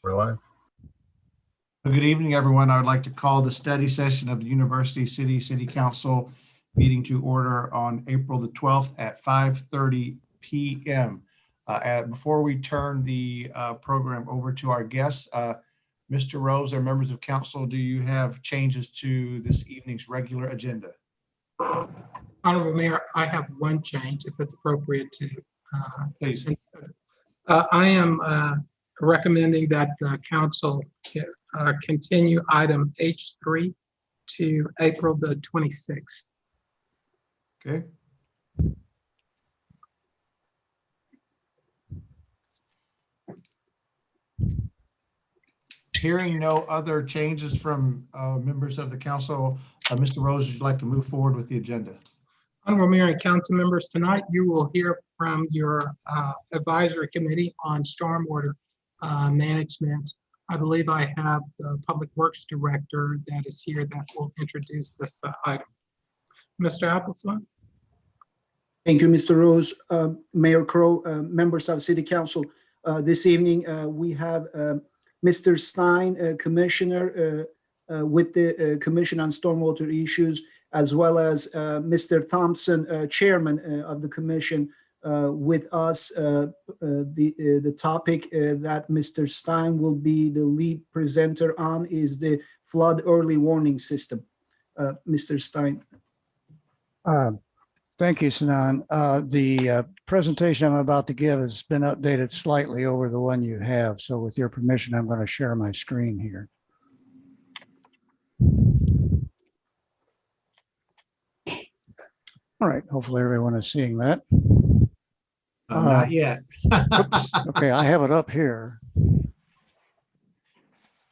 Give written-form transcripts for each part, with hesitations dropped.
We're live. Good evening, everyone. I would like to call the study session of the University City Council meeting to order on April the 12th at 5:30 p.m. Before we turn the program over to our guests, Mr. Rose or members of council, do you have changes to this evening's regular agenda? Honorable Mayor, I have one change, if it's appropriate to. Please. I am recommending that the council continue item H3 to April the 26th. Okay. Hearing no other changes from members of the council, Mr. Rose, would you like to move forward with the agenda? Honorable Mayor and council members, tonight you will hear from your advisory committee on stormwater management. I believe I have the Public Works Director that is here that will introduce this item. Mr. Appleson. Thank you, Mr. Rose. Mayor Crow, members of City Council. This evening, we have Mr. Stein, Commissioner with the Commission on Stormwater Issues, as well as Mr. Thompson, Chairman of the Commission, with us. The topic that Mr. Stein will be the lead presenter on is the flood early warning system. Mr. Stein. Thank you, Sinan. The presentation I'm about to give has been updated slightly over the one you have. So with your permission, I'm going to share my screen here. All right, hopefully everyone is seeing that. Not yet. Oops. Okay, I have it up here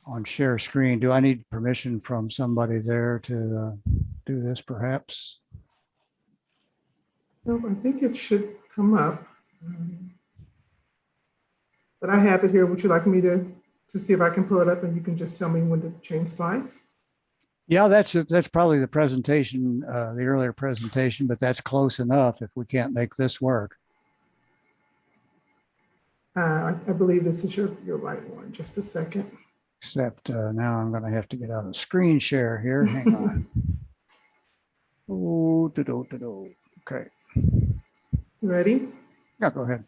on share screen. Do I need permission from somebody there to do this perhaps? No, I think it should come up. But I have it here. Would you like me to see if I can pull it up and you can just tell me when to change slides? Yeah, that's probably the presentation, the earlier presentation, but that's close enough if we can't make this work. I believe this is your right one. Just a second. Except now I'm going to have to get out of screen share here. Hang on. Oh, okay. Ready? Yeah, go ahead.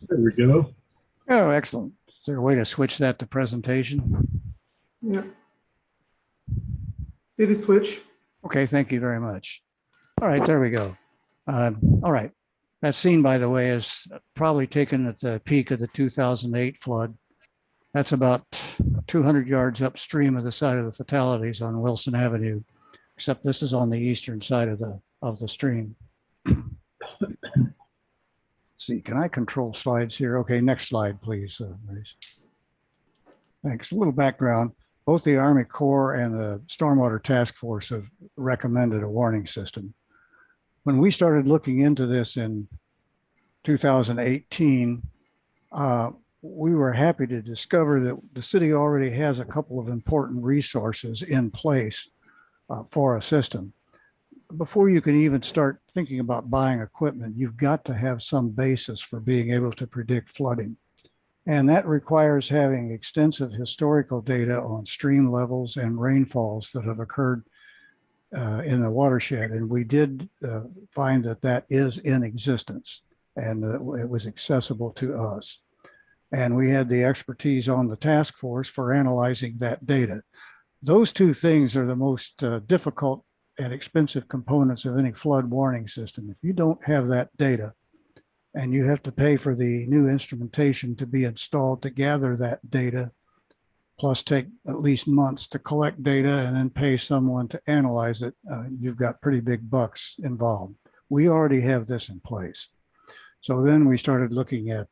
There we go. Oh, excellent. Is there a way to switch that to presentation? Yep. Did it switch? Okay, thank you very much. All right, there we go. All right. That scene, by the way, is probably taken at the peak of the 2008 flood. That's about 200 yards upstream of the site of the fatalities on Wilson Avenue, except this is on the eastern side of the stream. Let's see, can I control slides here? Okay, next slide, please. Thanks. A little background. Both the Army Corps and the Stormwater Task Force have recommended a warning system. When we started looking into this in 2018, we were happy to discover that the city already has a couple of important resources in place for a system. Before you can even start thinking about buying equipment, you've got to have some basis for being able to predict flooding. And that requires having extensive historical data on stream levels and rainfalls that have occurred in the watershed. And we did find that that is in existence and it was accessible to us. And we had the expertise on the task force for analyzing that data. Those two things are the most difficult and expensive components of any flood warning system. If you don't have that data and you have to pay for the new instrumentation to be installed to gather that data, plus take at least months to collect data and then pay someone to analyze it, you've got pretty big bucks involved. We already have this in place. So then we started looking at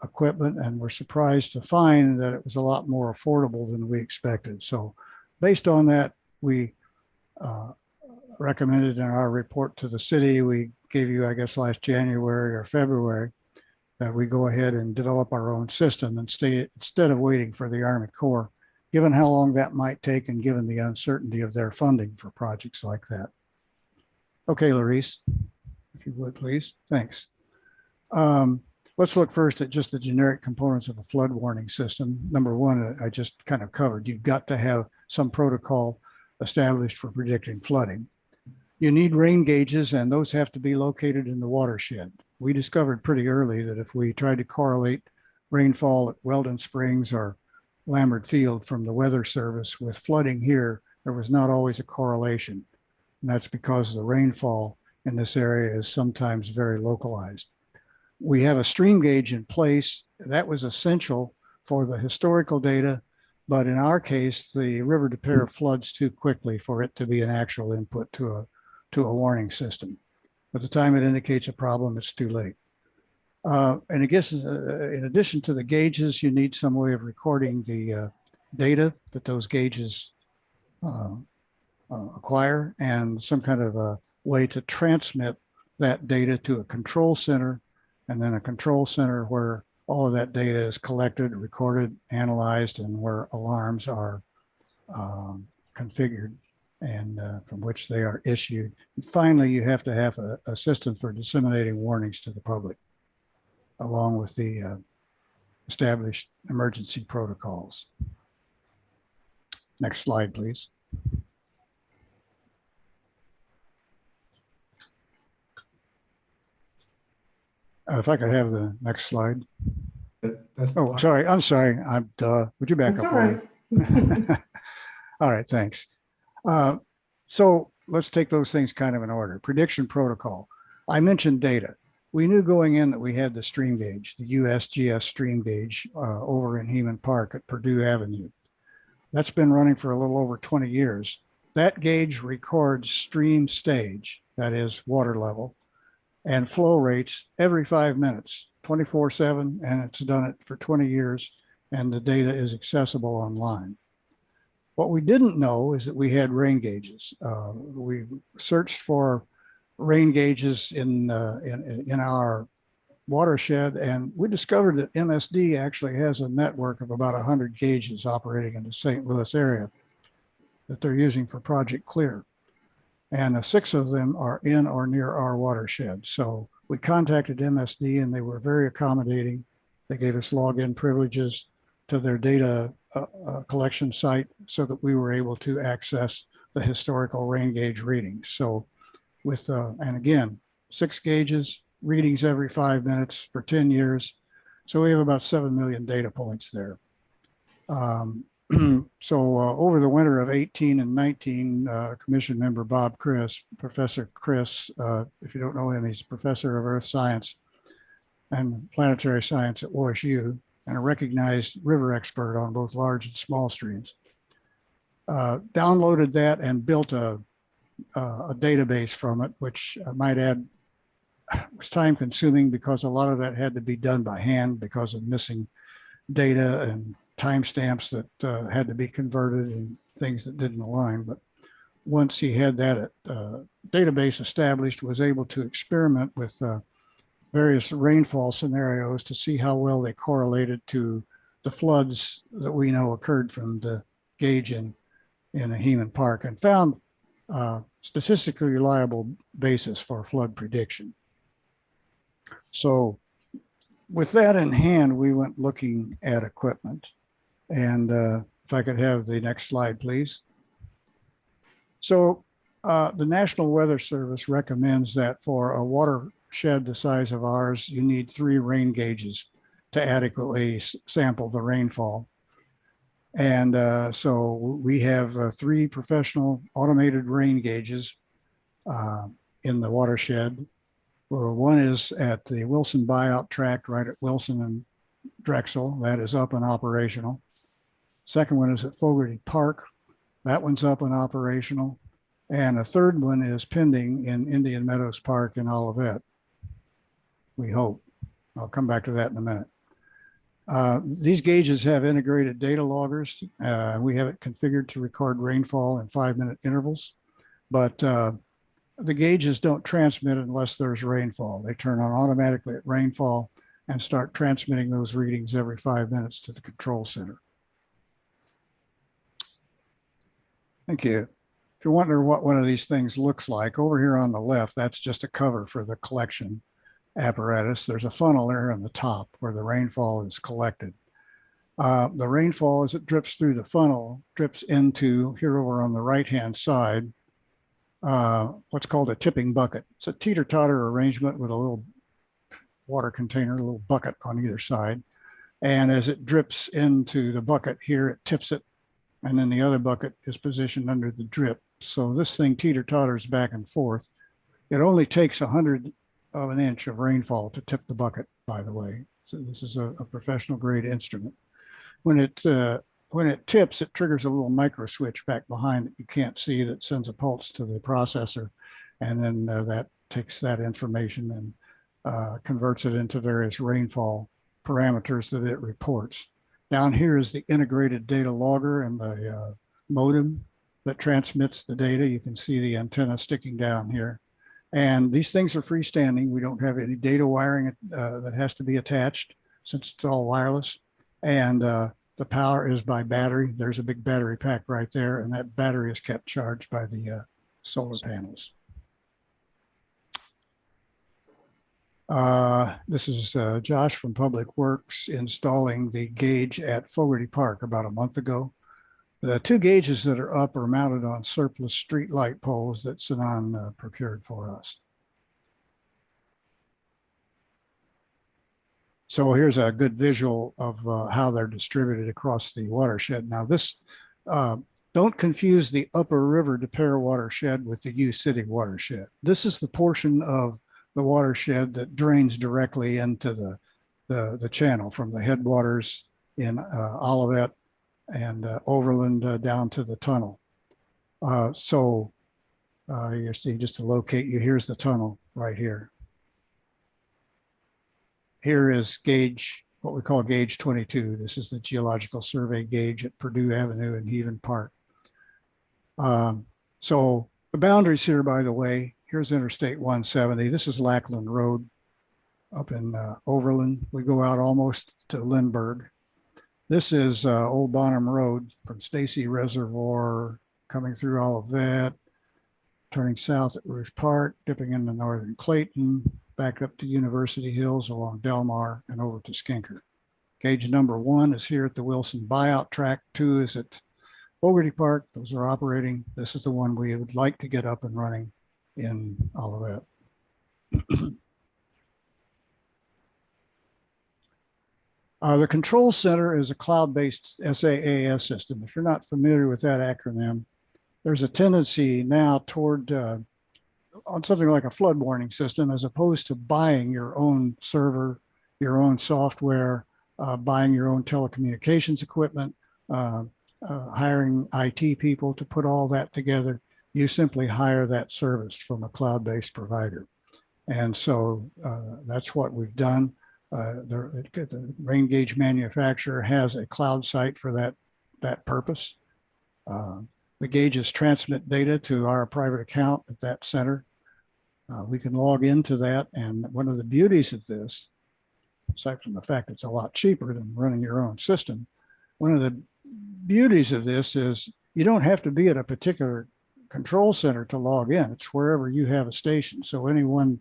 equipment and were surprised to find that it was a lot more affordable than we expected. So based on that, we recommended in our report to the city, we gave you, I guess, last January or February, that we go ahead and develop our own system and instead of waiting for the Army Corps, given how long that might take and given the uncertainty of their funding for projects like that. Okay, Larice, if you would, please. Thanks. Let's look first at just the generic components of a flood warning system. Number one, I just kind of covered. You've got to have some protocol established for predicting flooding. You need rain gauges, and those have to be located in the watershed. We discovered pretty early that if we tried to correlate rainfall at Weldon Springs or Lambert Field from the Weather Service with flooding here, there was not always a correlation. And that's because the rainfall in this area is sometimes very localized. We have a stream gauge in place. That was essential for the historical data, but in our case, the River De Pere floods too quickly for it to be an actual input to a warning system. By the time it indicates a problem, it's too late. And I guess in addition to the gauges, you need some way of recording the data that those gauges acquire, and some kind of a way to transmit that data to a control center, and then a control center where all of that data is collected, recorded, analyzed, and where alarms are configured and from which they are issued. And finally, you have to have a system for disseminating warnings to the public, along with the established emergency protocols. Next slide, please. If I could have the next slide. That's Oh, sorry. I'm sorry. Would you back That's up? all right. All right, thanks. So let's take those things kind of in order. Prediction protocol. I mentioned data. We knew going in that we had the stream gauge, the USGS stream gauge over in Heman Park at Purdue Avenue. That's been running for a little over 20 years. That gauge records stream stage, that is water level, and flow rates every 5 minutes, 24/7, and it's done it for 20 years, and the data is accessible online. What we didn't know is that we had rain gauges. We searched for rain gauges in our watershed, and we discovered that MSD actually has a network of about 100 gauges operating in the St. Louis area that they're using for Project Clear. And 6 of them are in or near our watershed. So we contacted MSD, and they were very accommodating. They gave us login privileges to their data collection site so that we were able to access the historical rain gauge readings. So with, and again, 6 gauges, readings every 5 minutes for 10 years. So we have about 7 million data points there. So over the winter of 18 and 19, Commission member Bob Chris, Professor Chris, if you don't know him, he's professor of earth science and planetary science at OSU, and a recognized river expert on both large and small streams. Downloaded that and built a database from it, which I might add was time consuming because a lot of that had to be done by hand because of missing data and timestamps that had to be converted and things that didn't align. But once he had that database established, was able to experiment with various rainfall scenarios to see how well they correlated to the floods that we know occurred from the gauge in Heman Park, and found statistically reliable basis for flood prediction. So with that in hand, we went looking at equipment. And if I could have the next slide, please. So the National Weather Service recommends that for a watershed the size of ours, you need 3 rain gauges to adequately sample the rainfall. And so we have 3 professional automated rain gauges in the watershed. One is at the Wilson buyout tract right at Wilson and Drexel. That is up and operational. Second one is at Fogarty Park. That one's up and operational. And a third one is pending in Indian Meadows Park in Olivet, we hope. I'll come back to that in a minute. These gauges have integrated data loggers. We have it configured to record rainfall in 5-minute intervals. But the gauges don't transmit unless there's rainfall. They turn on automatically at rainfall and start transmitting those readings every 5 minutes to the control center. Thank you. If you're wondering what one of these things looks like, over here on the left, that's just a cover for the collection apparatus. There's a funnel there on the top where the rainfall is collected. The rainfall, as it drips through the funnel, drips into, here over on the right-hand side, what's called a tipping bucket. It's a teeter-totter arrangement with a little water container, a little bucket on either side. And as it drips into the bucket here, it tips it, and then the other bucket is positioned under the drip. So this thing teeter-totters back and forth. It only takes 100 of an inch of rainfall to tip the bucket, by the way. So this is a professional grade instrument. When it tips, it triggers a little micro switch back behind that you can't see that sends a pulse to the processor. And then that takes that information and converts it into various rainfall parameters that it reports. Down here is the integrated data logger and the modem that transmits the data. You can see the antenna sticking down here. And these things are freestanding. We don't have any data wiring that has to be attached since it's all wireless. And the power is by battery. There's a big battery pack right there, and that battery is kept charged by the solar panels. This is Josh from Public Works installing the gauge at Fogarty Park about a month ago. The two gauges that are up are mounted on surplus street light poles that Sinan procured for us. So here's a good visual of how they're distributed across the watershed. Now this, don't confuse the Upper River de Pere watershed with the U City watershed. This is the portion of the watershed that drains directly into the channel from the headwaters in Olivet and Overland down to the tunnel. So you see, just to locate you, here's the tunnel right here. Here is gauge, what we call gauge 22. This is the geological survey gauge at Purdue Avenue and Heaven Park. So the boundaries here, by the way, here's Interstate 170. This is Lackland Road up in Overland. We go out almost to Lindbergh. This is Old Bonham Road from Stacy Reservoir, coming through Olivet, turning south at Ruth Park, dipping into northern Clayton, back up to University Hills along Delmar and over to Skinker. Gauge number 1 is here at the Wilson buyout track. 2 is at Fogarty Park. Those are operating. This is the one we would like to get up and running in Olivet. The control center is a cloud-based SaaS system. If you're not familiar with that acronym, there's a tendency now toward on something like a flood warning system, as opposed to buying your own server, your own software, buying your own telecommunications equipment, hiring IT people to put all that together. You simply hire that service from a cloud-based provider. And so that's what we've done. The rain gauge manufacturer has a cloud site for that purpose. The gauges transmit data to our private account at that center. We can log into that. And one of the beauties of this, aside from the fact it's a lot cheaper than running your own system, one of the beauties of this is you don't have to be at a particular control center to log in. It's wherever you have a station. So anyone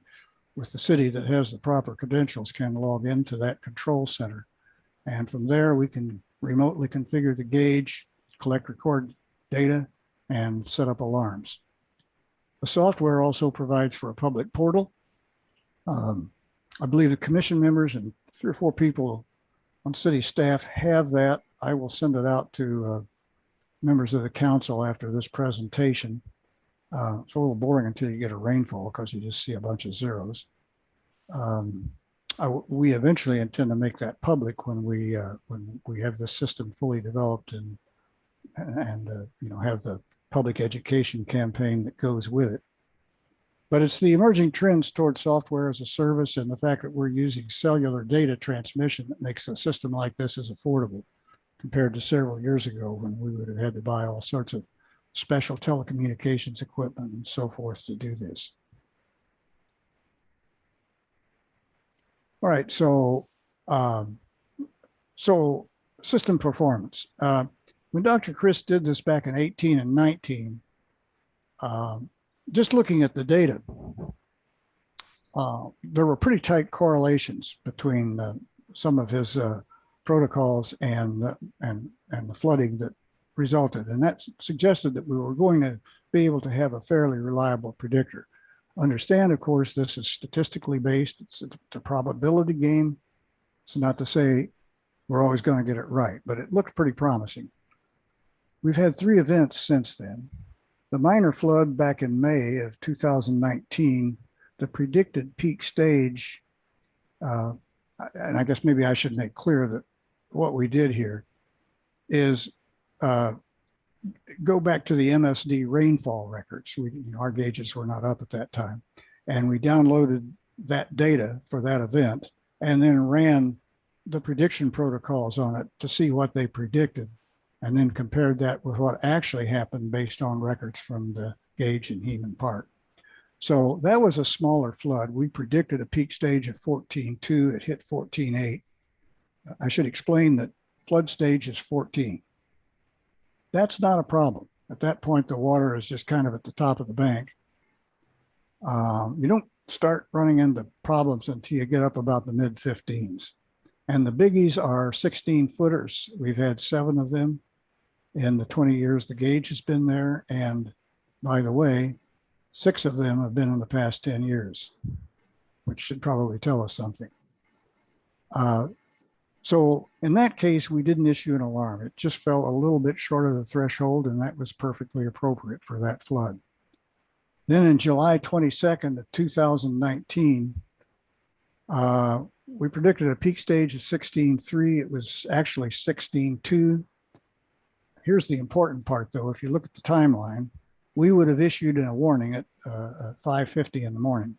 with the city that has the proper credentials can log into that control center. And from there, we can remotely configure the gauge, collect, record data, and set up alarms. The software also provides for a public portal. I believe the commission members and 3 or 4 people on city staff have that. I will send it out to members of the council after this presentation. It's a little boring until you get a rainfall because you just see a bunch of zeros. We eventually intend to make that public when we have the system fully developed and have the public education campaign that goes with it. But it's the emerging trends towards software as a service and the fact that we're using cellular data transmission that makes a system like this as affordable compared to several years ago when we would have had to buy all sorts of special telecommunications equipment and so forth to do this. All right, so system performance. When Dr. Chris did this back in 18 and 19, just looking at the data, there were pretty tight correlations between some of his protocols and the flooding that resulted, and that suggested that we were going to be able to have a fairly reliable predictor. Understand, of course, this is statistically based. It's a probability game. It's not to say we're always going to get it right, but it looked pretty promising. We've had 3 events since then. The minor flood back in May of 2019, the predicted peak stage, and I guess maybe I should make clear that what we did here is go back to the MSD rainfall records. Our gauges were not up at that time. And we downloaded that data for that event and then ran the prediction protocols on it to see what they predicted, and then compared that with what actually happened based on records from the gauge in Heman Park. So that was a smaller flood. We predicted a peak stage of 14.2. It hit 14.8. I should explain that flood stage is 14. That's not a problem. At that point, the water is just kind of at the top of the bank. You don't start running into problems until you get up about the mid-15s. And the biggies are 16 footers. We've had 7 of them in the 20 years the gauge has been there. And by the way, 6 of them have been in the past 10 years, which should probably tell us something. So in that case, we didn't issue an alarm. It just fell a little bit short of the threshold, and that was perfectly appropriate for that flood. Then in July 22nd of 2019, we predicted a peak stage of 16.3. It was actually 16.2. Here's the important part, though. If you look at the timeline, we would have issued a warning at 5:50 in the morning.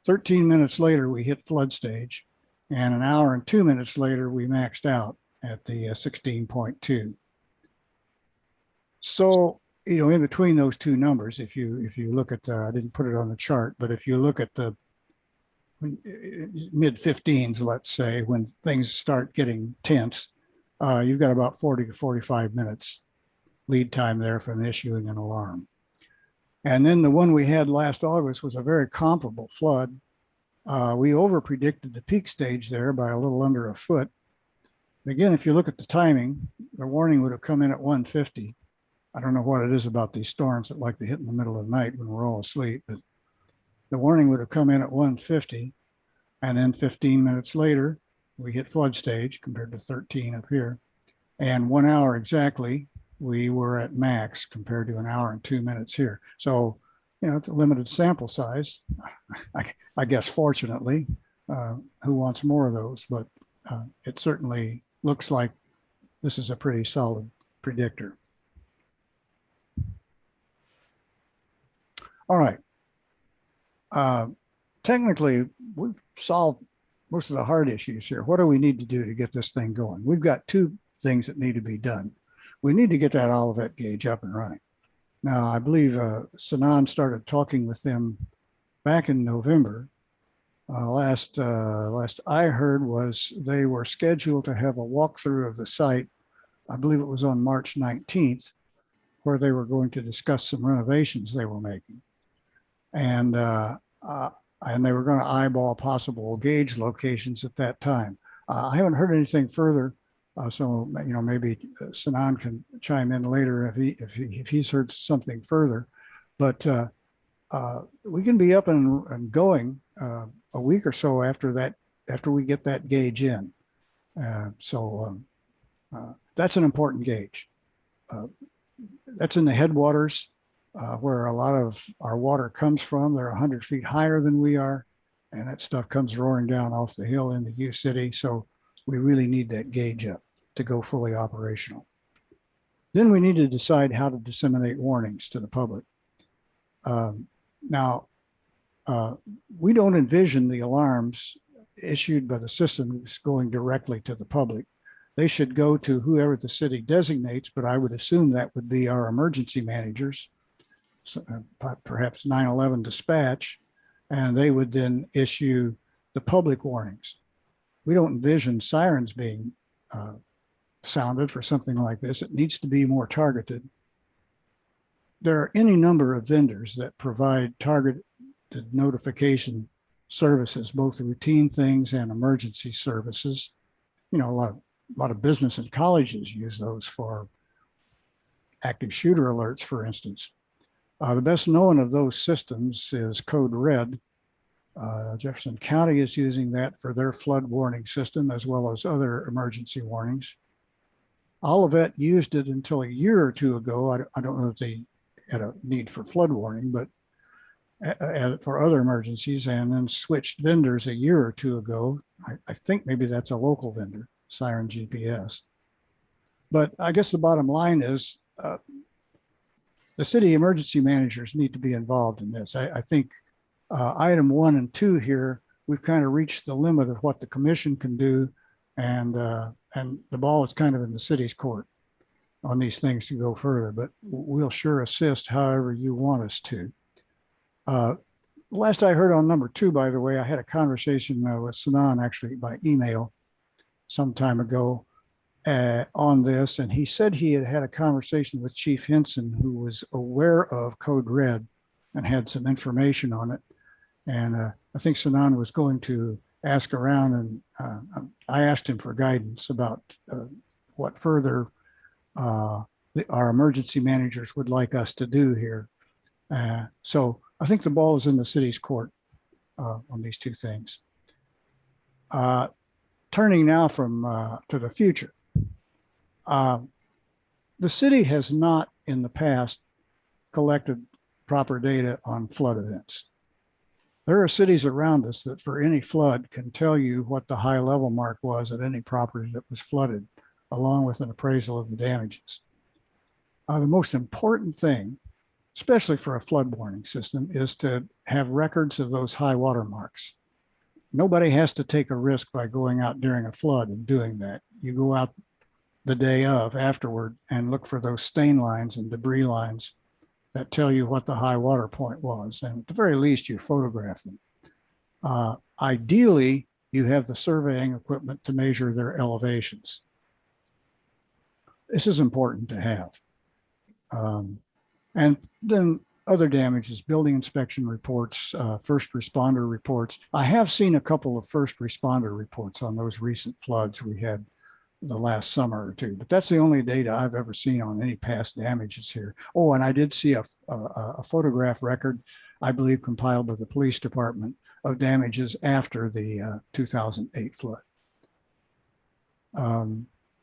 13 minutes later, we hit flood stage, and an hour and 2 minutes later, we maxed out at the 16.2. So, in between those two numbers, if you look at, I didn't put it on the chart, but if you look at the mid-15s, let's say, when things start getting tense, you've got about 40 to 45 minutes lead time there from issuing an alarm. And then the one we had last August was a very comparable flood. We over predicted the peak stage there by a little under a foot. Again, if you look at the timing, the warning would have come in at 1:50. I don't know what it is about these storms that like to hit in the middle of the night when we're all asleep, but the warning would have come in at 1:50. And then 15 minutes later, we hit flood stage compared to 13 up here. And 1 hour exactly, we were at max compared to an hour and 2 minutes here. So, it's a limited sample size. I guess, fortunately, who wants more of those? But it certainly looks like this is a pretty solid predictor. All right. Technically, we've solved most of the hard issues here. What do we need to do to get this thing going? We've got 2 things that need to be done. We need to get that Olivet gauge up and running. Now, I believe Sanan started talking with them back in November. Last I heard was they were scheduled to have a walkthrough of the site. I believe it was on March 19th, where they were going to discuss some renovations they were making. And they were going to eyeball possible gauge locations at that time. I haven't heard anything further, so maybe Sanan can chime in later if he's heard something further. But we can be up and going a week or so after we get that gauge in. So that's an important gauge. That's in the headwaters. Where a lot of our water comes from. They're 100 feet higher than we are, and that stuff comes roaring down off the hill into U City. So we really need that gauge up to go fully operational. Then we need to decide how to disseminate warnings to the public. Now, we don't envision the alarms issued by the system going directly to the public. they should go to whoever the city designates, but I would assume that would be our emergency managers, so, perhaps 911 dispatch, and they would then issue the public warnings. We don't envision sirens being sounded for something like this. It needs to be more targeted. There are any number of vendors that provide targeted notification services, both routine things and emergency services. You know, a lot of business and colleges use those for active shooter alerts, for instance. The best known of those systems is Code Red. Jefferson County is using that for their flood warning system, as well as other emergency warnings. Olivet used it until a year or two ago. I don't know if they had a need for flood warning, but for other emergencies, and then switched vendors a year or two ago. I think maybe that's a local vendor, Siren GPS. But I guess the bottom line is the city emergency managers need to be involved in this. I think item 1 and 2 here, we've kind of reached the limit of what the commission can do, and the ball is kind of in the city's court on these things to go further, but we'll sure assist however you want us to. Last I heard on number 2, by the way, I had a conversation with Sanan actually by email some time ago on this, and he said he had had a conversation with Chief Henson, who was aware of Code Red and had some information on it. And I think Sanan was going to ask around, and I asked him for guidance about what further our emergency managers would like us to do here. So I think the ball is in the city's court on these 2 things. Turning now to the future. The city has not in the past collected proper data on flood events. There are cities around us that for any flood can tell you what the high level mark was at any property that was flooded, along with an appraisal of the damages. The most important thing, especially for a flood warning system, is to have records of those high water marks. Nobody has to take a risk by going out during a flood and doing that. You go out the day of, afterward, and look for those stain lines and debris lines that tell you what the high water point was. And at the very least, you photograph them. Ideally, you have the surveying equipment to measure their elevations. This is important to have. And then other damages, building inspection reports, first responder reports. I have seen a couple of first responder reports on those recent floods we had the last summer or 2, but that's the only data I've ever seen on any past damages here. Oh, and I did see a photograph record, I believe compiled by the police department, of damages after the 2008 flood.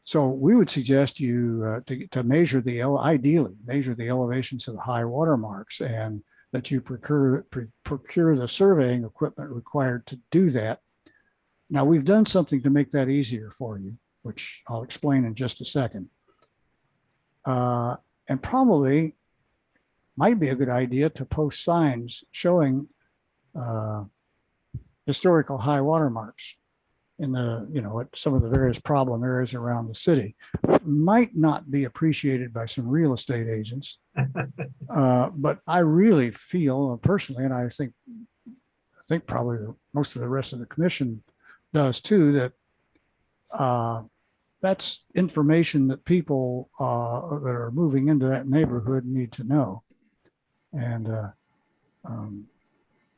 So we would suggest you to measure ideally measure the elevations of the high water marks, and that you procure the surveying equipment required to do that. Now, we've done something to make that easier for you, which I'll explain in just a second. And probably might be a good idea to post signs showing historical high water marks in at some of the various problem areas around the city. Might not be appreciated by some real estate agents, but I really feel personally, and I think probably most of the rest of the commission does too, that that's information that people that are moving into that neighborhood need to know. And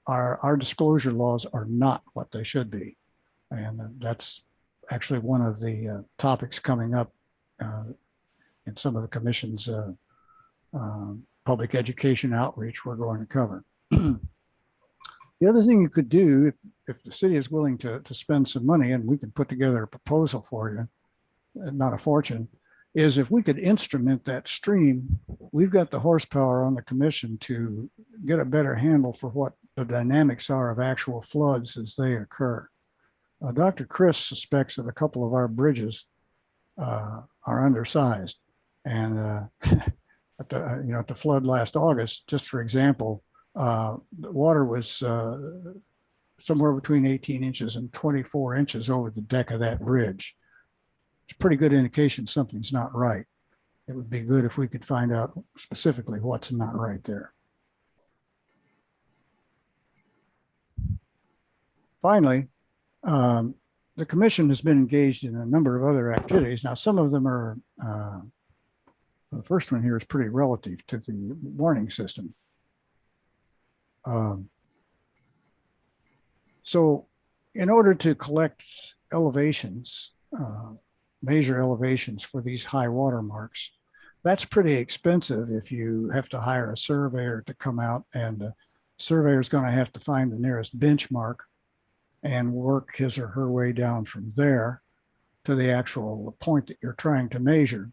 our disclosure laws are not what they should be. And that's actually one of the topics coming up in some of the commission's public education outreach we're going to cover. The other thing you could do, if the city is willing to spend some money, and we can put together a proposal for you, not a fortune, is if we could instrument that stream. We've got the horsepower on the commission to get a better handle for what the dynamics are of actual floods as they occur. Dr. Chris suspects that a couple of our bridges are undersized, and at the flood last August, just for example, the water was somewhere between 18 inches and 24 inches over the deck of that bridge. it's a pretty good indication something's not right. It would be good if we could find out specifically what's not right there. Finally, the commission has been engaged in a number of other activities. Now, some of them are, the first one here is pretty relative to the warning system. So in order to collect elevations, measure elevations for these high water marks, that's pretty expensive if you have to hire a surveyor to come out, and the surveyor is going to have to find the nearest benchmark and work his or her way down from there to the actual point that you're trying to measure.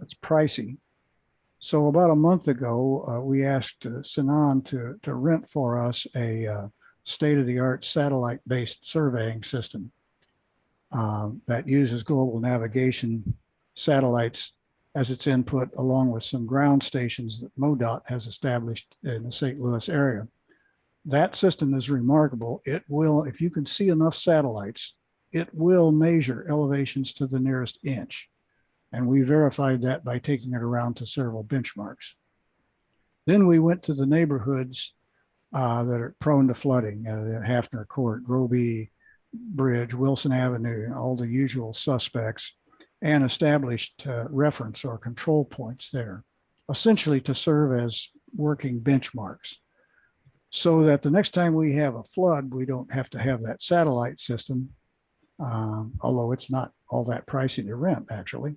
It's pricey. So about a month ago, we asked Sinan to rent for us a state-of-the-art satellite-based surveying system that uses global navigation satellites as its input, along with some ground stations that MoDOT has established in the St. Louis area. That system is remarkable. It will, if you can see enough satellites, it will measure elevations to the nearest inch. And we verified that by taking it around to several benchmarks. Then we went to the neighborhoods that are prone to flooding, Hafner Court, Roby Bridge, Wilson Avenue, all the usual suspects, and established reference or control points there, essentially to serve as working benchmarks, so that the next time we have a flood, we don't have to have that satellite system, although it's not all that pricey to rent, actually.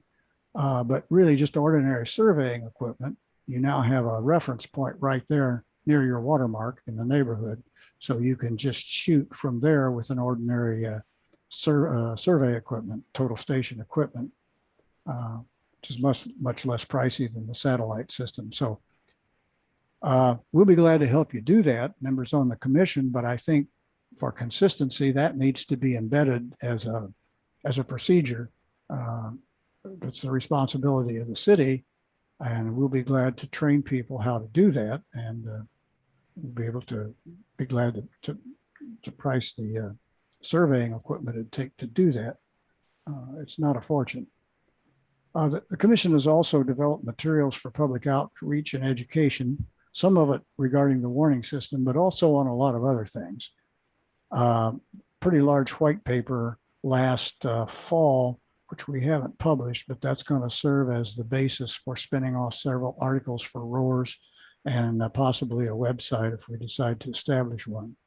But really just ordinary surveying equipment. You now have a reference point right there near your watermark in the neighborhood. So you can just shoot from there with an ordinary survey equipment, total station equipment, which is much less pricey than the satellite system. So we'll be glad to help you do that, members on the commission, but I think for consistency, that needs to be embedded as a procedure. That's the responsibility of the city, and we'll be glad to train people how to do that, and we'll be able to be glad to price the surveying equipment it'd take to do that. It's not a fortune. The commission has also developed materials for public outreach and education, some of it regarding the warning system, but also on a lot of other things. Pretty large white paper last fall, which we haven't published, but that's going to serve as the basis for spinning off several articles for ROARS and possibly a website if we decide to establish one.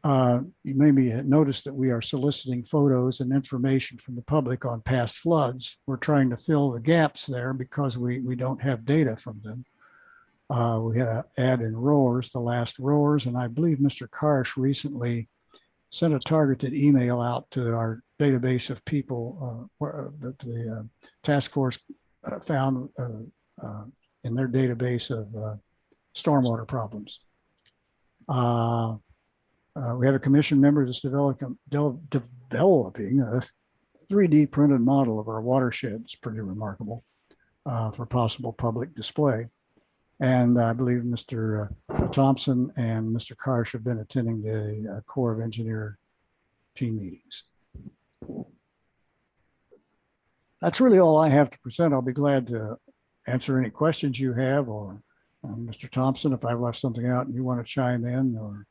You maybe noticed that we are soliciting photos and information from the public on past floods. We're trying to fill the gaps there because we don't have data from them. We had an ad in ROARS, the last ROARS, and I believe Mr. Karsh recently sent a targeted email out to our database of people that the task force found in their database of stormwater problems. We have a commission member that's developing a 3D printed model of our watershed. It's pretty remarkable for possible public display. And I believe Mr. Thompson and Mr. Karsh have been attending the Corps of Engineer team meetings. That's really all I have to present. I'll be glad to answer any questions you have, or Mr. Thompson, if I've left something out and you want to chime in, or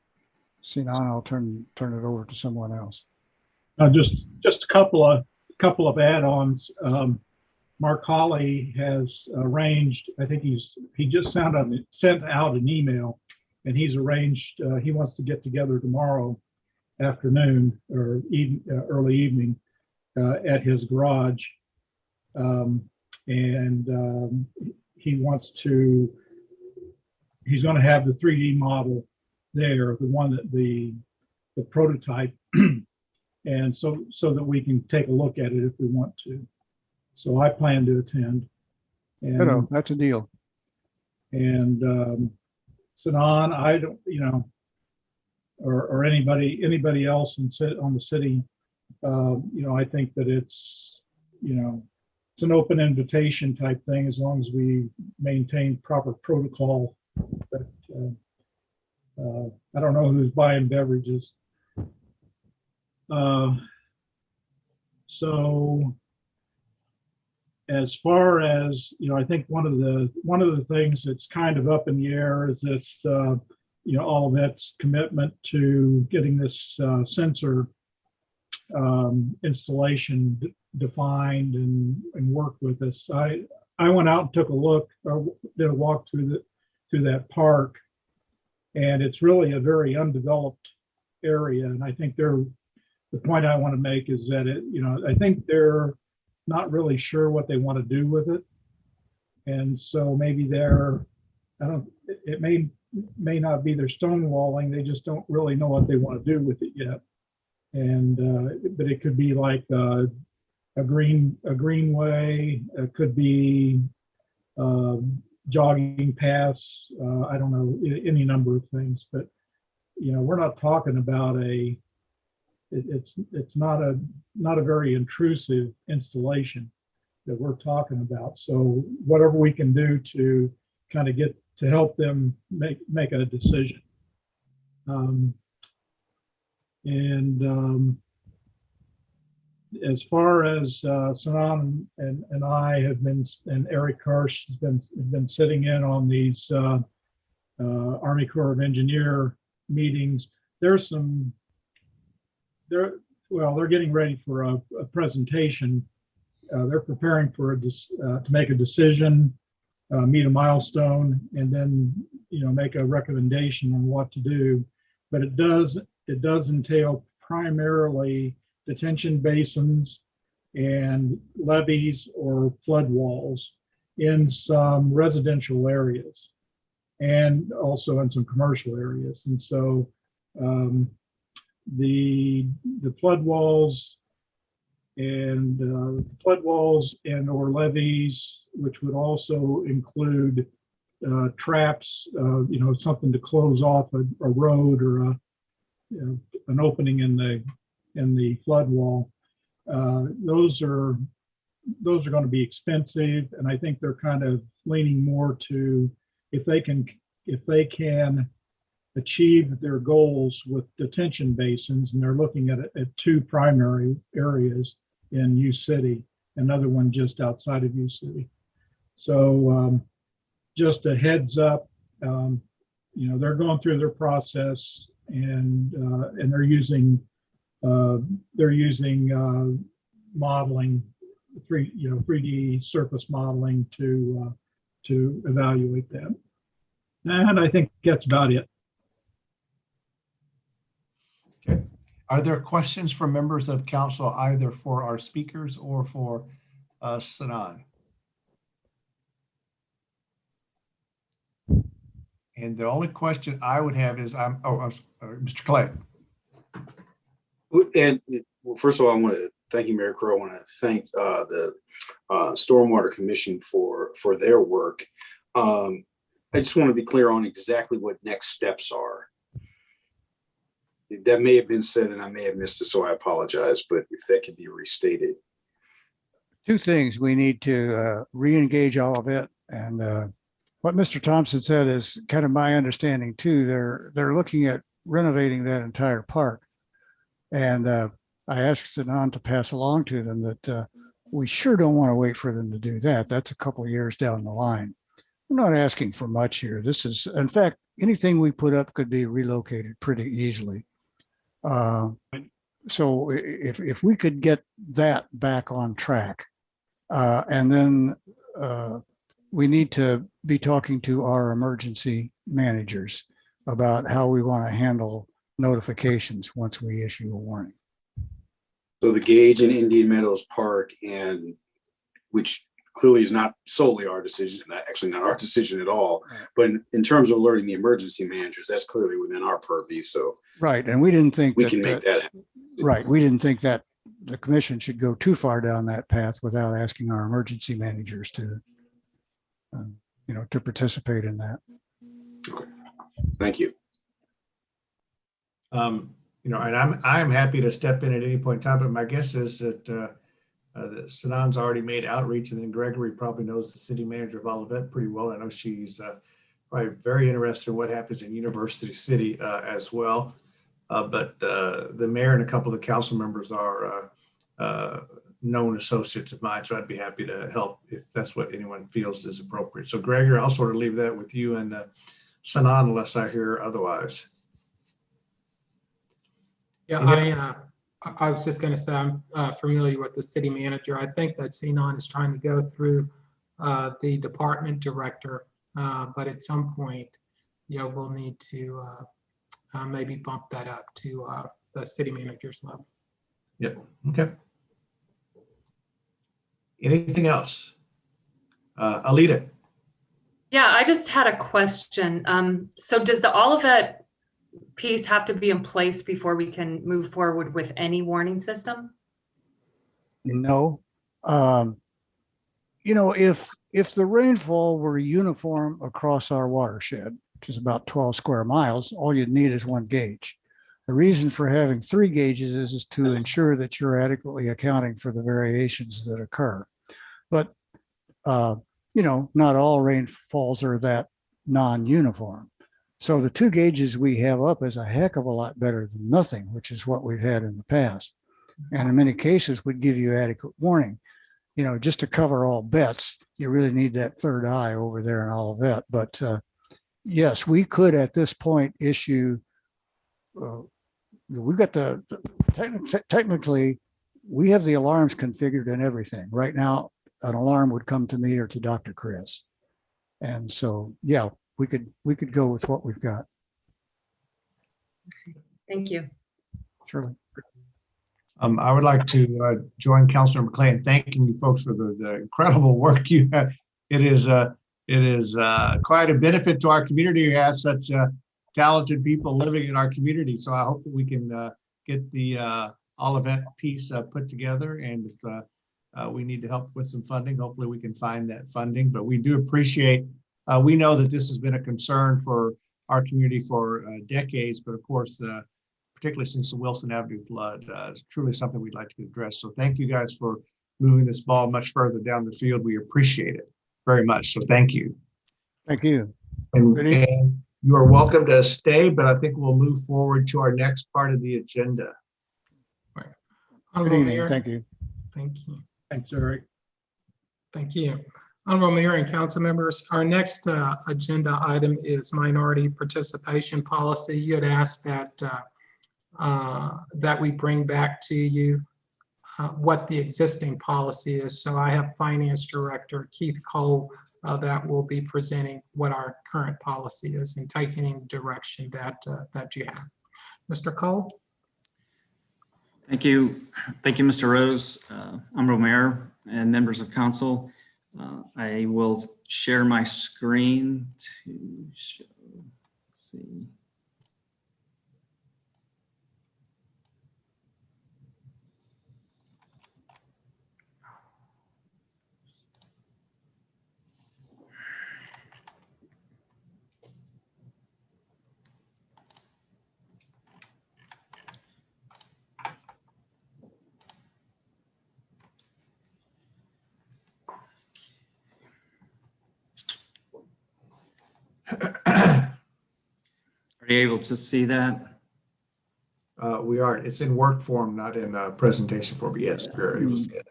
Sinan, I'll turn it over to someone else. Just a couple of add-ons. Mark Hawley has arranged, I think he just sent out an email, and he's arranged, he wants to get together tomorrow afternoon or early evening at his garage. He wants to, he's going to have the 3D model there, the one that the prototype, and so that we can take a look at it if we want to. So I plan to attend. And, hello, that's a deal. And Sinan, I don't, or anybody else on the city, I think that it's an open invitation type thing, as long as we maintain proper protocol. But I don't know who's buying beverages. So as far as, I think one of the things that's kind of up in the air is this, all of its commitment to getting this sensor installation defined and work with us. I went out and took a look, did a walk through that park, and it's really a very undeveloped area. And I think the point I want to make is that I think they're not really sure what they want to do with it. And so maybe it may not be they're stonewalling, they just don't really know what they want to do with it yet. And but it could be like a greenway, it could be jogging paths, I don't know, any number of things. But we're not talking about it's not a very intrusive installation that we're talking about. So whatever we can do to kind of get to help them make a decision. As far as Sanan and I have been, and Eric Karsh has been sitting in on these Army Corps of Engineer meetings. They're getting ready for a presentation. They're preparing to make a decision, meet a milestone, and then make a recommendation on what to do. But it does entail primarily detention basins and levees or flood walls in some residential areas and also in some commercial areas. And so the flood walls and or levees, which would also include traps, something to close off a road or an opening in the flood wall. Those are going to be expensive, and I think they're kind of leaning more to if they can achieve their goals with detention basins, and they're looking at two primary areas in U City, another one just outside of U City. So just a heads up, they're going through their process, and they're using modeling, 3D surface modeling to evaluate that. And I think that's about it. Okay. Are there questions from members of council, either for our speakers or for Sanan? And the only question I would have is, Mr. Clay. And well, first of all, I want to thank you, Mayor Crowe. I want to thank the Stormwater Commission for their work. I just want to be clear on exactly what next steps are. That may have been said and I may have missed it, so I apologize, but if that could be restated. Two things: we need to re-engage all of it, and what Mr. Thompson said is kind of my understanding too. They're looking at renovating that entire park, and I asked Sanan to pass along to them that we sure don't want to wait for them to do that. That's a couple of years down the line. We're not asking for much here. This is, in fact, anything we put up could be relocated pretty easily. So if we could get that back on track, and then we need to be talking to our emergency managers about how we want to handle notifications once we issue a warning. So the Gage and Indian Meadows Park, and which clearly is not solely our decision, actually not our decision at all, but in terms of alerting the emergency managers, that's clearly within our purview. So right, and we didn't think we can make that happen. Right, we didn't think that the commission should go too far down that path without asking our emergency managers to, to participate in that. Okay. Thank you. And I'm happy to step in at any point in time, but my guess is that Sanan's already made outreach, and then Gregory probably knows the city manager of Olivet pretty well. I know she's probably very interested in what happens in University City as well. But the mayor and a couple of the council members are known associates of mine, so I'd be happy to help if that's what anyone feels is appropriate. So Gregory, I'll sort of leave that with you and Sanan unless I hear otherwise. Yeah, I was just going to say I'm familiar with the city manager. I think that Sinan is trying to go through the department director, but at some point, we'll need to maybe bump that up to the city manager's level. Yep. Okay. Anything else? Alita. Yeah, I just had a question. So does the Olivet piece have to be in place before we can move forward with any warning system? No. If the rainfall were uniform across our watershed, which is about 12 square miles, all you'd need is one gauge. The reason for having 3 gauges is to ensure that you're adequately accounting for the variations that occur. But, not all rainfalls are that non-uniform. So the 2 gauges we have up is a heck of a lot better than nothing, which is what we've had in the past. And in many cases would give you adequate warning. Just to cover all bets, you really need that third eye over there in Olivet. But yes, we could at this point issue, we've got technically, we have the alarms configured and everything. Right now, an alarm would come to me or to Dr. Chris. And so, yeah, we could go with what we've got. Thank you. Surely. I would like to join Councilor McClay in thanking you folks for the incredible work you have. It is quite a benefit to our community to have such talented people living in our community. So I hope that we can get the Olivet piece put together. And if we need to help with some funding, hopefully we can find that funding. But we do appreciate, we know that this has been a concern for our community for decades, but of course, particularly since the Wilson Avenue flood, it's truly something we'd like to address. So thank you guys for moving this ball much further down the field. We appreciate it very much. So thank you. Thank you. And you are welcome to stay, but I think we'll move forward to our next part of the agenda. Good evening. Thank you. Thank you. Thanks, Eric. Thank you. Honorable Mayor and council members, our next agenda item is minority participation policy. You had asked that that we bring back to you what the existing policy is. So I have Finance Director Keith Cole that will be presenting what our current policy is and taking direction that you have. Mr. Cole? Thank you. Thank you, Mr. Rose, Honorable Mayor and members of council. I will share my screen to show, let's see. Are you able to see that? We are. It's in work form, not in presentation form. But yes, we're able to see it.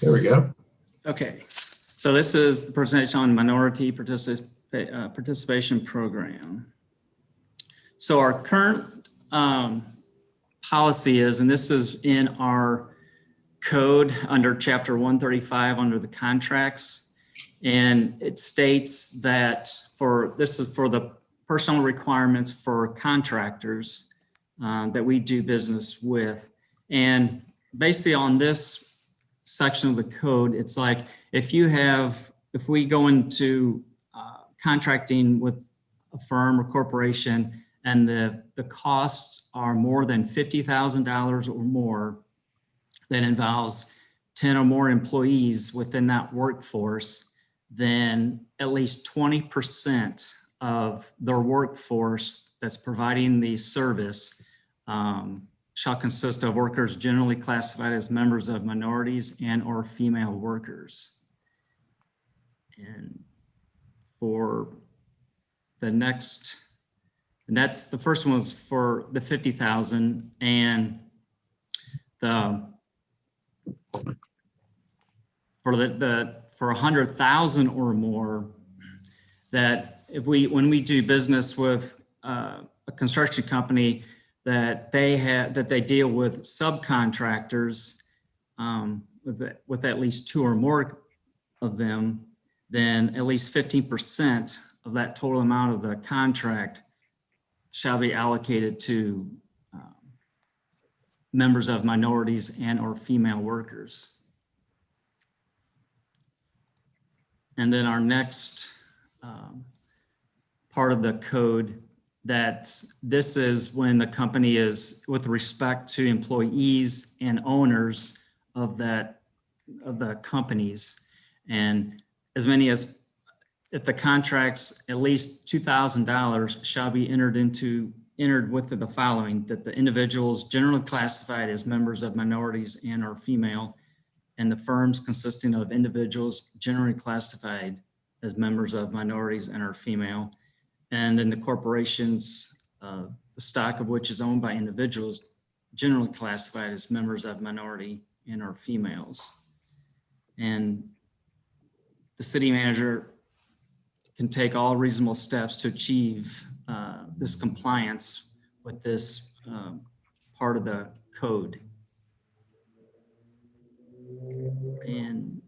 There we go. Okay, so this is the presentation on minority participation program. So our current policy is, and this is in our code under Chapter 135 under the contracts, and it states that this is for the personal requirements for contractors that we do business with. And basically on this section of the code, it's like if we go into contracting with a firm or corporation and the costs are more than $50,000 or more, that involves 10 or more employees within that workforce, then at least 20% of their workforce that's providing the service shall consist of workers generally classified as members of minorities and or female workers. And for the next, and that's the first one was for the 50,000, and the for 100,000 or more, that if when we do business with a construction company, that they deal with subcontractors with at least 2 or more of them, then at least 15% of that total amount of the contract shall be allocated to members of minorities and or female workers. And then our next part of the code, this is when the company is with respect to employees and owners of the companies, and as many as, if the contracts at least $2,000 shall be entered with the following: that the individuals generally classified as members of minorities and or female, and the firms consisting of individuals generally classified as members of minorities and or female, and then the corporations, the stock of which is owned by individuals generally classified as members of minority and or females. And the city manager can take all reasonable steps to achieve this compliance with this part of the code. And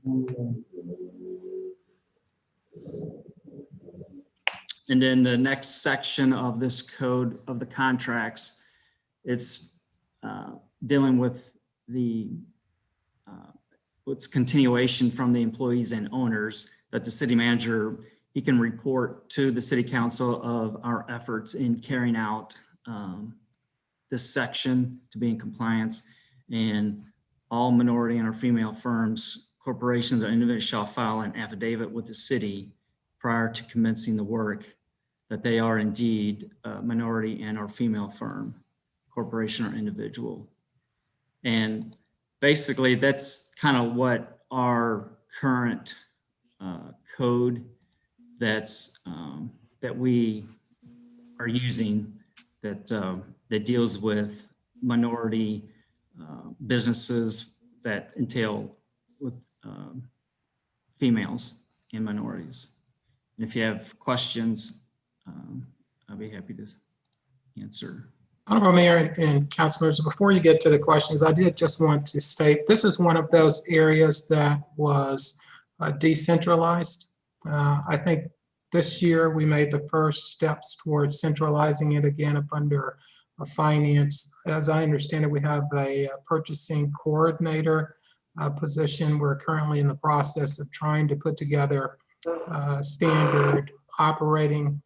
then the next section of this code of the contracts, it's dealing with what's continuation from the employees and owners, that the city manager, he can report to the city council of our efforts in carrying out this section to be in compliance. And all minority and or female firms, corporations, or individuals shall file an affidavit with the city prior to commencing the work that they are indeed a minority and or female firm, corporation, or individual. And basically that's kind of what our current code that we are using, that deals with minority businesses that entail with females and minorities. And if you have questions, I'll be happy to answer. Honorable Mayor and council members, before you get to the questions, I did just want to state, this is one of those areas that was decentralized. I think this year we made the first steps towards centralizing it again up under finance. As I understand it, we have a purchasing coordinator position. We're currently in the process of trying to put together standard operating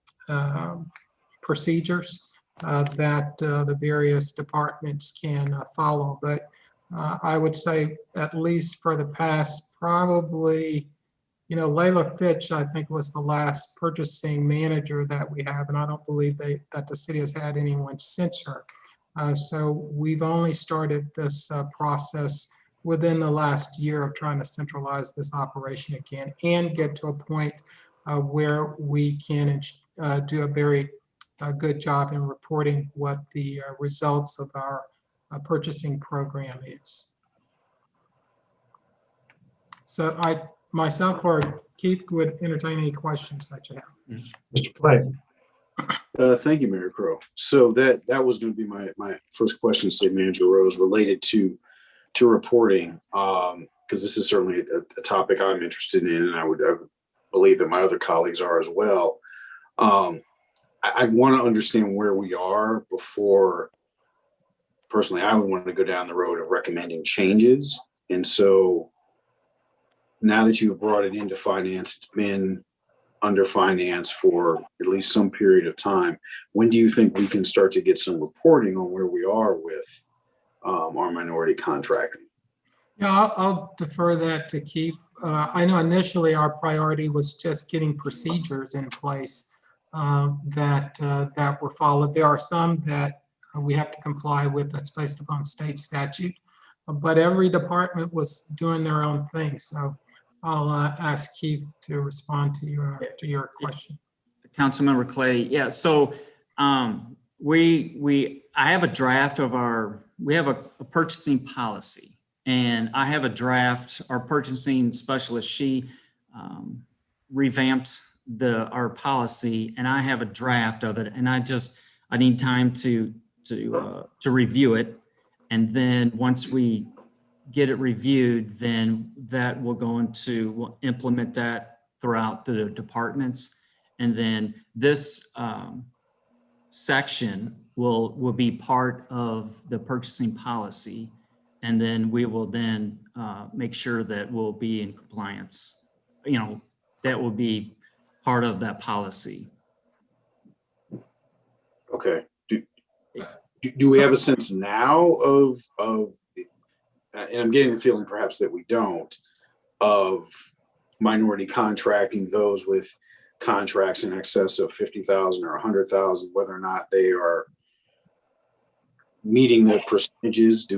procedures that the various departments can follow. But I would say, at least for the past probably, Layla Fitch, I think, was the last purchasing manager that we have, and I don't believe that the city has had anyone since her. So we've only started this process within the last year of trying to centralize this operation again and get to a point where we can do a very good job in reporting what the results of our purchasing program is. So I myself or Keith would entertain any questions that you have. Mr. Clay. Thank you, Mayor Crow. So that was going to be my first question, City Manager Rose, related to reporting, because this is certainly a topic I'm interested in, and I would believe that my other colleagues are as well. I want to understand where we are before, personally, I would want to go down the road of recommending changes. And so now that you've brought it into finance, it's been under finance for at least some period of time. When do you think we can start to get some reporting on where we are with our minority contracting? Yeah, I'll defer that to Keith. I know initially our priority was just getting procedures in place that were followed. There are some that we have to comply with that's based upon state statute, but every department was doing their own thing. So I'll ask Keith to respond to your question. Councilmember Clay, yeah, so I have a draft of we have a purchasing policy, and I have a draft. Our purchasing specialist, she revamped our policy, and I have a draft of it, and I need time to review it, and then once we get it reviewed, then that will go into, we'll implement that throughout the departments. And then this section will be part of the purchasing policy. And then we will then make sure that we'll be in compliance. That will be part of that policy. Okay. Do we have a sense now of, and I'm getting the feeling perhaps that we don't, of minority contracting, those with contracts in excess of 50,000 or 100,000, whether or not they are meeting the percentages?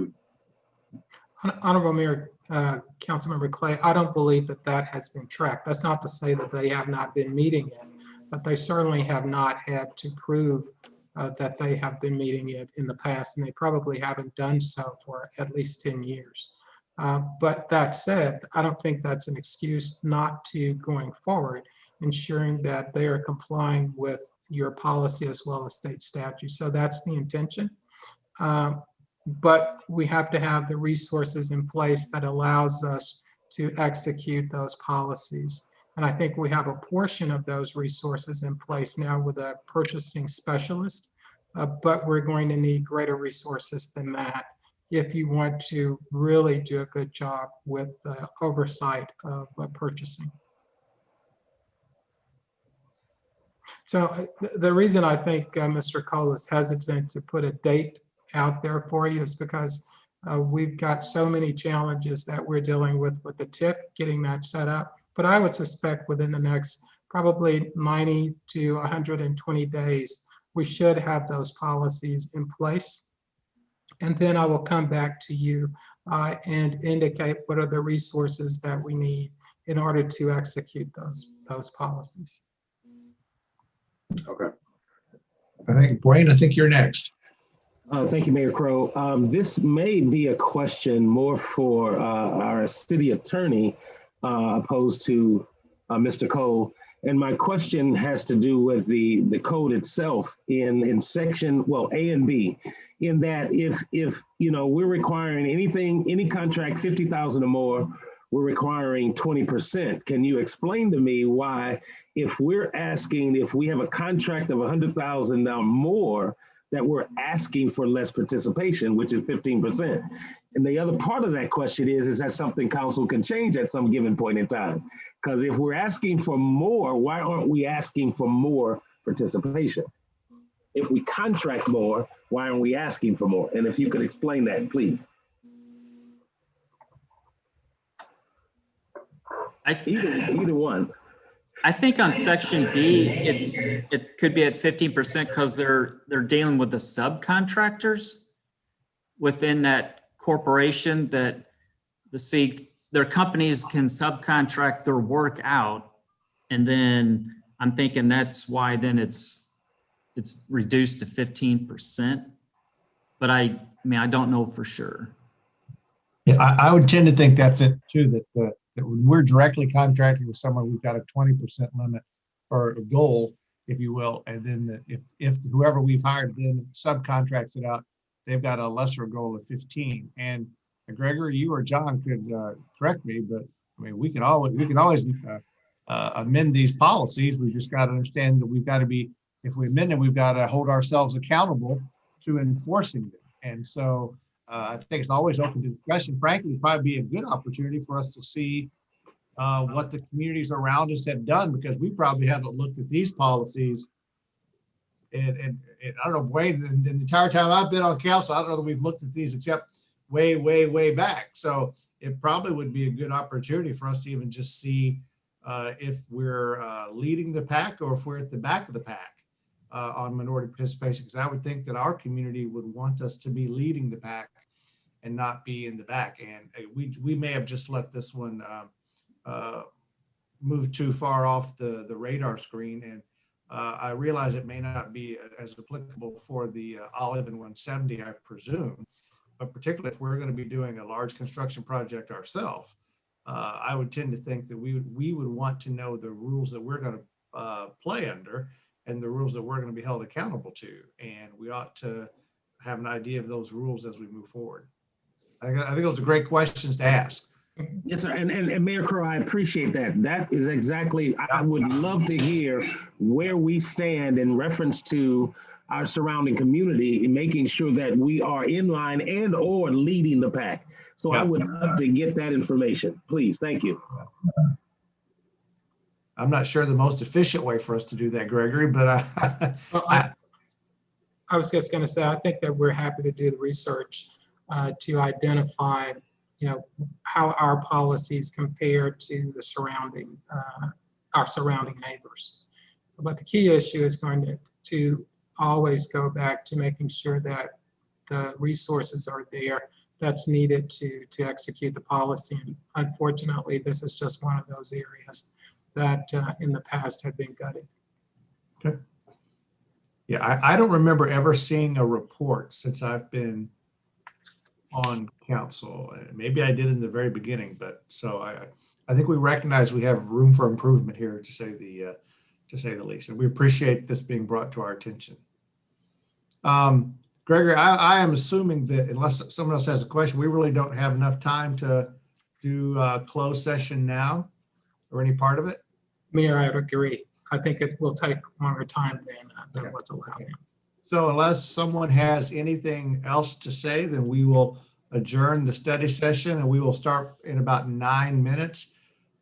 Honorable Mayor, Councilmember Clay, I don't believe that has been tracked. That's not to say that they have not been meeting it, but they certainly have not had to prove that they have been meeting it in the past, and they probably haven't done so for at least 10 years. But that said, I don't think that's an excuse not to, going forward, ensuring that they are complying with your policy as well as state statute. So that's the intention. But we have to have the resources in place that allows us to execute those policies. And I think we have a portion of those resources in place now with a purchasing specialist, but we're going to need greater resources than that if you want to really do a good job with oversight of purchasing. So the reason I think Mr. Cole is hesitant to put a date out there for you is because we've got so many challenges that we're dealing with the TIP, getting that set up. But I would suspect within the next probably 90 to 120 days, we should have those policies in place. And then I will come back to you and indicate what are the resources that we need in order to execute those policies. Okay. Wayne, I think you're next. Thank you, Mayor Crow. This may be a question more for our city attorney opposed to Mr. Cole. And my question has to do with the code itself in section, well, A and B, in that if we're requiring any contract 50,000 or more, we're requiring 20%. Can you explain to me why, if we have a contract of 100,000 or more, that we're asking for less participation, which is 15%. And the other part of that question is that something council can change at some given point in time? Because if we're asking for more, why aren't we asking for more participation? If we contract more, why aren't we asking for more? And if you could explain that, please. Either one. I think on section B, it could be at 15% because they're dealing with the subcontractors within that corporation that their companies can subcontract their work out. And then I'm thinking that's why then it's reduced to 15%. But I don't know for sure. Yeah, I would tend to think that's it too, that when we're directly contracting with someone, we've got a 20% limit or a goal, if you will. And then if whoever we've hired then subcontracts it out, they've got a lesser goal of 15. And Gregory, you or John could correct me, but I mean, we can always amend these policies. We just got to understand that we've got to be, if we amend them, we've got to hold ourselves accountable to enforcing them. And so I think it's always open to discussion. Frankly, it'd probably be a good opportunity for us to see what the communities around us have done, because we probably haven't looked at these policies. And I don't know, Wayne, the entire time I've been on council, I don't know that we've looked at these except way back. So it probably would be a good opportunity for us to even just see if we're leading the pack or if we're at the back of the pack on minority participation, because I would think that our community would want us to be leading the pack and not be in the back. And we may have just let this one move too far off the radar screen. And I realize it may not be as applicable for the Olive and 170, I presume, but particularly if we're going to be doing a large construction project ourselves, I would tend to think that we would want to know the rules that we're going to play under and the rules that we're going to be held accountable to. And we ought to have an idea of those rules as we move forward. I think those are great questions to ask. Yes, sir. And Mayor Crowe, I appreciate that. That is exactly, I would love to hear where we stand in reference to our surrounding community in making sure that we are in line and or leading the pack. So I would love to get that information. Please, thank you. I'm not sure the most efficient way for us to do that, Gregory, but I was just going to say, I think that we're happy to do the research to identify, how our policies compare to the surrounding, our surrounding neighbors. But the key issue is going to always go back to making sure that the resources are there that's needed to execute the policy. And unfortunately, this is just one of those areas that in the past have been gutted. Okay. Yeah, I don't remember ever seeing a report since I've been on council. Maybe I did in the very beginning, but so I think we recognize we have room for improvement here, to say the least, and we appreciate this being brought to our attention. Gregory, I am assuming that unless someone else has a question, we really don't have enough time to do a closed session now or any part of it. Mayor, I would agree. I think it will take longer time than Okay. what's allowed. So unless someone has anything else to say, then we will adjourn the study session and we will start in about 9 minutes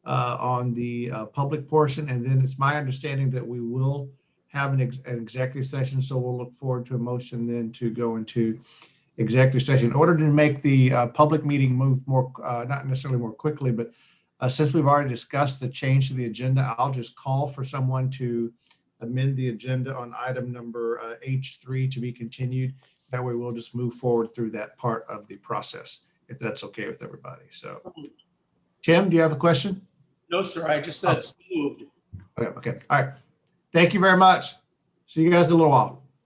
on the public portion. And then it's my understanding that we will have an executive session. So we'll look forward to a motion then to go into executive session in order to make the public meeting move more, not necessarily more quickly, but since we've already discussed the change to the agenda, I'll just call for someone to amend the agenda on item number H3 to be continued. That way we'll just move forward through that part of the process, if that's okay with everybody. So, Tim, do you have a question? No, sir. I just said moved. Okay. All right. Thank you very much. See you guys in a little while.